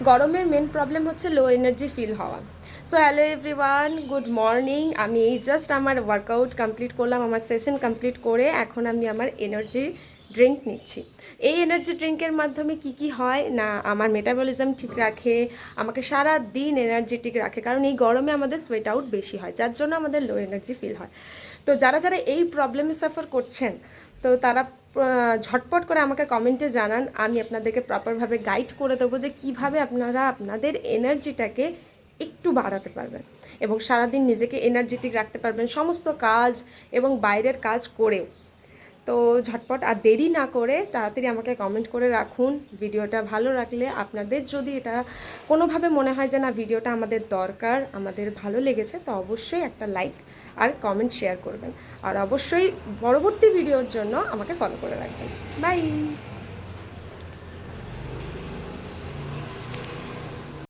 গরমের main problem হচ্ছে low energy feel হওয়া। So hello everyone, good morning. আমি এই জাস্ট আমার ওয়ার্কআউট কমপ্লিট করলাম, আমার সেশন কমপ্লিট করে এখন আমি আমার এনার্জি ড্রিঙ্ক নিচ্ছি। এই এনার্জি ড্রিঙ্কের মাধ্যমে কি হয় না, আমার মেটাবলিজম ঠিক রাখে, আমাকে সারা দিন এনার্জেটিক রাখে, কারণ এই গরমে আমাদের সোয়েট আউট বেশি হয়, যার জন্য আমাদের লো এনার্জি ফিল হয়। তো যারা যারা এই প্রবলেমে সাফার করছেন, তো তারা ঝটপট করে আমাকে কমেন্টে জানান, আমি আপনাদেরকে প্রপারভাবে গাইড করে দেবো যে কীভাবে আপনারা আপনাদের এনার্জিটাকে একটু বাড়াতে পারবেন এবং সারাদিন নিজেকে এনার্জেটিক রাখতে পারবেন সমস্ত কাজ এবং বাইরের কাজ করেও। তো ঝটপট আর দেরি না করে তাড়াতাড়ি আমাকে কমেন্ট করে রাখুন। ভিডিওটা ভালো লাগলে, আপনাদের যদি এটা কোনোভাবে মনে হয় যে না ভিডিওটা আমাদের দরকার, আমাদের ভালো লেগেছে, তো অবশ্যই একটা লাইক আর কমেন্ট শেয়ার করবেন। আর অবশ্যই পরবর্তী ভিডিওর জন্য আমাকে ফলো করে রাখবেন। বাই।